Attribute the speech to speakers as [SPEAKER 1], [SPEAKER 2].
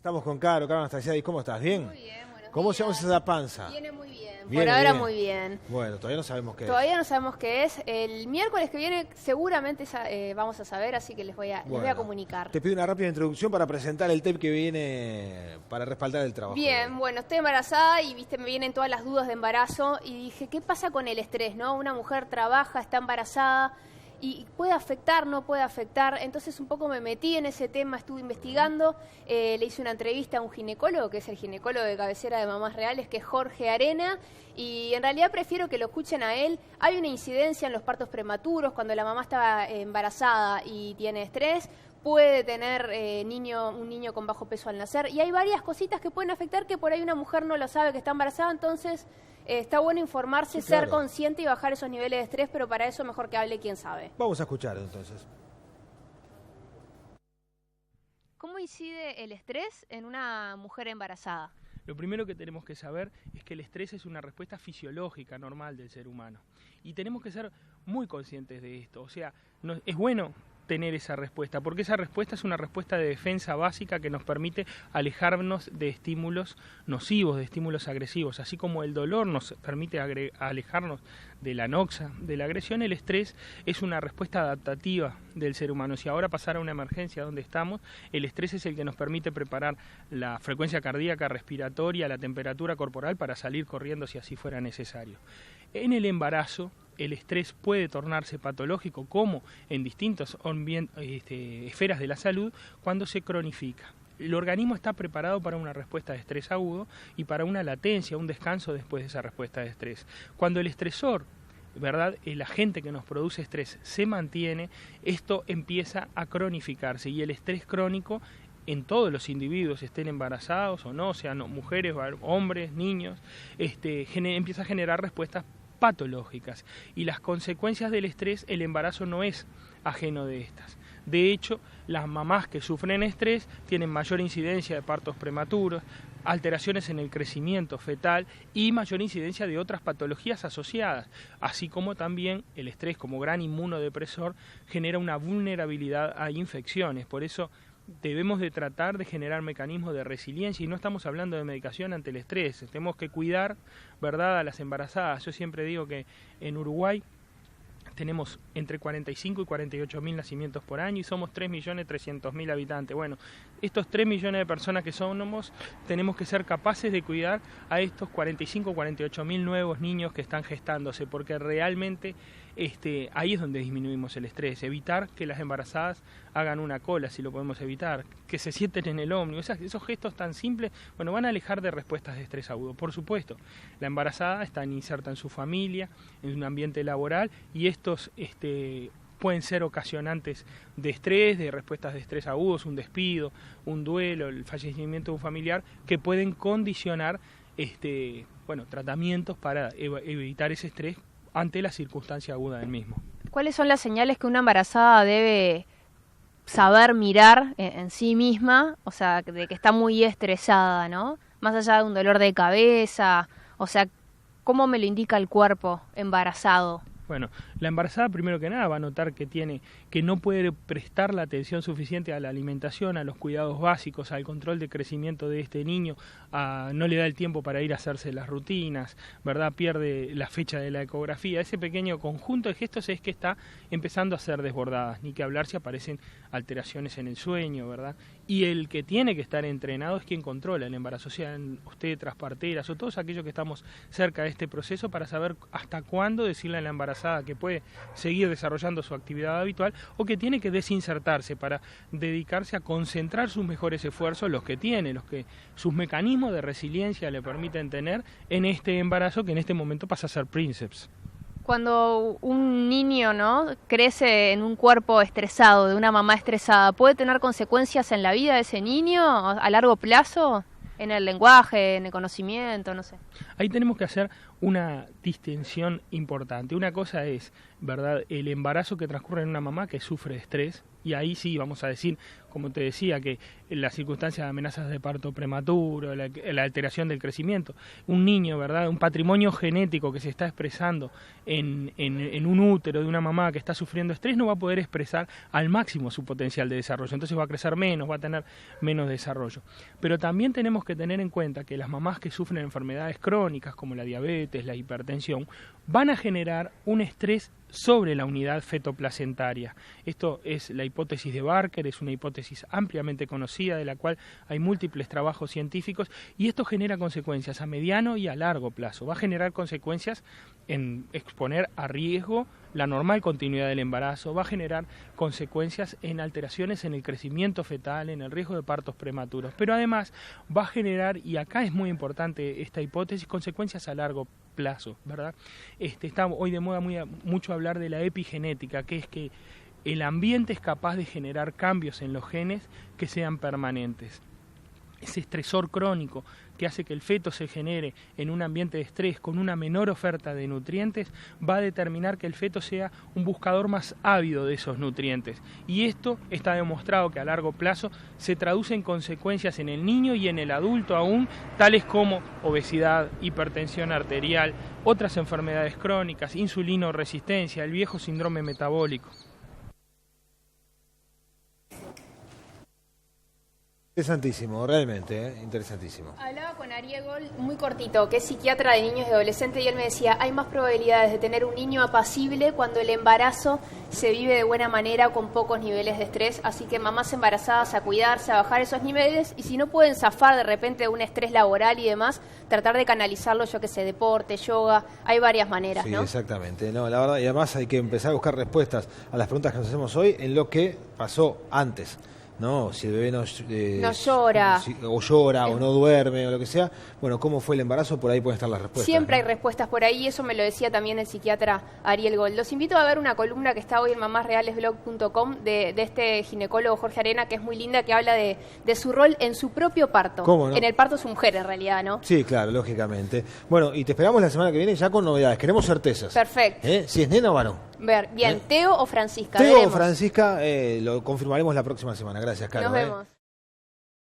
[SPEAKER 1] Estamos con Caro Anastasia. ¿Cómo estás? ¿Bien?
[SPEAKER 2] Muy bien, buenos
[SPEAKER 1] ¿Cómo
[SPEAKER 2] días.
[SPEAKER 1] se llama esa panza?
[SPEAKER 2] Viene muy bien,
[SPEAKER 1] Viene
[SPEAKER 2] por ahora
[SPEAKER 1] bien.
[SPEAKER 2] muy bien.
[SPEAKER 1] Bueno, todavía no sabemos qué
[SPEAKER 2] Todavía no sabemos qué es. El miércoles que viene seguramente vamos a saber, así que les voy a comunicar.
[SPEAKER 1] Te pido una rápida introducción para presentar el tape que viene para respaldar el trabajo.
[SPEAKER 2] Bien, bueno, estoy embarazada y me vienen todas las dudas de embarazo y dije, ¿qué pasa con el estrés, no? Una mujer trabaja, está embarazada y puede afectar, no puede afectar. Entonces un poco me metí en ese tema, estuve investigando, le hice una entrevista a un ginecólogo, que es el ginecólogo de cabecera de Mamás Reales, que es Jorge Arena, y en realidad prefiero que lo escuchen a él. Hay una incidencia en los partos prematuros, cuando la mamá está embarazada y tiene estrés, puede tener un niño con bajo peso al nacer, y hay varias cositas que pueden afectar que por ahí una mujer no lo sabe que está embarazada, entonces está bueno informarse,
[SPEAKER 1] Sí, claro.
[SPEAKER 2] ser consciente y bajar esos niveles de estrés, pero para eso mejor que hable quien sabe.
[SPEAKER 1] Vamos a escuchar entonces.
[SPEAKER 2] ¿Cómo incide el estrés en una mujer embarazada?
[SPEAKER 3] Lo primero que tenemos que saber es que el estrés es una respuesta fisiológica normal del ser humano. Y tenemos que ser muy conscientes de esto. O sea, es bueno tener esa respuesta, porque esa respuesta es una respuesta de defensa básica que nos permite alejarnos de estímulos nocivos, de estímulos agresivos. Así como el dolor nos permite alejarnos de la noxa, de la agresión, el estrés es una respuesta adaptativa del ser humano. Si ahora pasara una emergencia donde estamos, el estrés es el que nos permite preparar la frecuencia cardíaca, respiratoria, la temperatura corporal para salir corriendo si así fuera necesario. En el embarazo, el estrés puede tornarse patológico, como en distintas esferas de la salud, cuando se cronifica. El organismo está preparado para una respuesta de estrés agudo y para una latencia, un descanso después de esa respuesta de estrés. Cuando el estresor, ¿verdad?, el agente que nos produce estrés se mantiene, esto empieza a cronificarse, y el estrés crónico en todos los individuos, estén embarazados o no, sean mujeres, hombres, niños, empieza a generar respuestas patológicas, y las consecuencias del estrés, el embarazo no es ajeno de estas. De hecho, las mamás que sufren estrés tienen mayor incidencia de partos prematuros, alteraciones en el crecimiento fetal y mayor incidencia de otras patologías asociadas, así como también el estrés, como gran inmunodepresor, genera una vulnerabilidad a infecciones. Por eso debemos de tratar de generar mecanismos de resiliencia, y no estamos hablando de medicación ante el estrés. Tenemos que cuidar, ¿verdad?, a las embarazadas. Yo siempre digo que en Uruguay tenemos entre 45 y 48 mil nacimientos por año y somos 3.300.000 habitantes. Bueno, estos 3 millones de personas que somos, tenemos que ser capaces de cuidar a estos 45 o 48 mil nuevos niños que están gestándose, porque realmente ahí es donde disminuimos el estrés. Evitar que las embarazadas hagan una cola, si lo podemos evitar, que se sienten en el ómnibus, esos gestos tan simples, bueno, van a alejar de respuestas de estrés agudo. Por supuesto, la embarazada está inserta en su familia, en un ambiente laboral, y estos pueden ser ocasionantes de estrés, de respuestas de estrés agudos, un despido, un duelo, el fallecimiento de un familiar, que pueden condicionar tratamientos para evitar ese estrés ante la circunstancia aguda del mismo.
[SPEAKER 2] ¿Cuáles son las señales que una embarazada debe saber mirar en sí misma? O sea, de que está muy estresada, ¿no? Más allá de un dolor de cabeza, o sea, ¿cómo me lo indica el cuerpo embarazado?
[SPEAKER 3] Bueno, la embarazada primero que nada va a notar que no puede prestar la atención suficiente a la alimentación, a los cuidados básicos, al control de crecimiento de este niño, no le da el tiempo para ir a hacerse las rutinas, ¿verdad? Pierde la fecha de la ecografía. Ese pequeño conjunto de gestos es que está empezando a ser desbordadas, ni que hablar si aparecen alteraciones en el sueño, ¿verdad? Y el que tiene que estar entrenado es quien controla el embarazo, sean obstetras, parteras o todos aquellos que estamos cerca de este proceso, para saber hasta cuándo decirle a la embarazada que puede seguir desarrollando su actividad habitual o que tiene que desinsertarse para dedicarse a concentrar sus mejores esfuerzos, los que tiene, sus mecanismos de resiliencia le permiten tener en este embarazo, que en este momento pasa a ser Princeps.
[SPEAKER 2] Cuando un niño, ¿no?, crece en un cuerpo estresado, de una mamá estresada, ¿puede tener consecuencias en la vida de ese niño a largo plazo? En el lenguaje, en el conocimiento, no sé.
[SPEAKER 3] Ahí tenemos que hacer una distinción importante. Una cosa es, ¿verdad?, el embarazo que transcurre en una mamá que sufre de estrés, Y ahí sí, vamos a decir, como te decía, que las circunstancias de amenazas de parto prematuro, la alteración del crecimiento, un niño, ¿verdad?, un patrimonio genético que se está expresando en un útero de una mamá que está sufriendo estrés, no va a poder expresar al máximo su potencial de desarrollo, entonces va a crecer menos, va a tener menos desarrollo. Pero también tenemos que tener en cuenta que las mamás que sufren enfermedades crónicas como la diabetes, la hipertensión, van a generar un estrés sobre la unidad fetoplacentaria. Esto es la hipótesis de Barker, es una hipótesis ampliamente conocida de la cual hay múltiples trabajos científicos, y esto genera consecuencias a mediano y a largo plazo. Va a generar consecuencias en exponer a riesgo la normal continuidad del embarazo, va a generar consecuencias en alteraciones en el crecimiento fetal, en el riesgo de partos prematuros, pero además va a generar, y acá es muy importante esta hipótesis, consecuencias a largo plazo, ¿verdad? Está hoy de moda mucho hablar de la epigenética, que es que el ambiente es capaz de generar cambios en los genes que sean permanentes. Ese estresor crónico que hace que el feto se genere en un ambiente de estrés con una menor oferta de nutrientes va a determinar que el feto sea un buscador más ávido de esos nutrientes. Y esto está demostrado que a largo plazo se traduce en consecuencias en el niño y en el adulto aún, tales como obesidad, hipertensión arterial, otras enfermedades crónicas, insulinoresistencia, el viejo síndrome metabólico.
[SPEAKER 1] Interesantísimo, realmente, interesantísimo.
[SPEAKER 2] Hablaba con Ariel Gol, muy cortito, que es psiquiatra de niños y adolescentes, y él me decía, hay más probabilidades de tener un niño apacible cuando el embarazo se vive de buena manera con pocos niveles de estrés, así que mamás embarazadas a cuidarse, a bajar esos niveles, y si no pueden zafar de repente de un estrés laboral y demás, tratar de canalizarlo, yo que sé, deporte, yoga, hay varias maneras,
[SPEAKER 1] sí,
[SPEAKER 2] ¿no?
[SPEAKER 1] Exactamente, no, la verdad, y además hay que empezar a buscar respuestas a las preguntas que nos hacemos hoy en lo que pasó antes. No, si el bebé no
[SPEAKER 2] llora,
[SPEAKER 1] o llora o no duerme o lo que sea, bueno, ¿cómo fue el embarazo? Por ahí pueden estar las respuestas.
[SPEAKER 2] Siempre
[SPEAKER 1] ¿no?
[SPEAKER 2] hay respuestas por ahí, eso me lo decía también el psiquiatra Ariel Gol. Los invito a ver una columna que está hoy en mamásrealesblog.com de este ginecólogo Jorge Arena, que es muy linda, que habla de su rol en su propio parto.
[SPEAKER 1] ¿Cómo no?
[SPEAKER 2] En el parto su mujer, en realidad, ¿no?
[SPEAKER 1] Sí, claro, lógicamente. Bueno, y te esperamos la semana que viene ya con novedades, queremos certezas.
[SPEAKER 2] Perfecto.
[SPEAKER 1] Si es nena o varón.
[SPEAKER 2] Bien, ¿Teo o Francisca?
[SPEAKER 1] Teo
[SPEAKER 2] Veremos.
[SPEAKER 1] o Francisca, lo confirmaremos la próxima semana. Gracias, Carlos.
[SPEAKER 2] Nos vemos.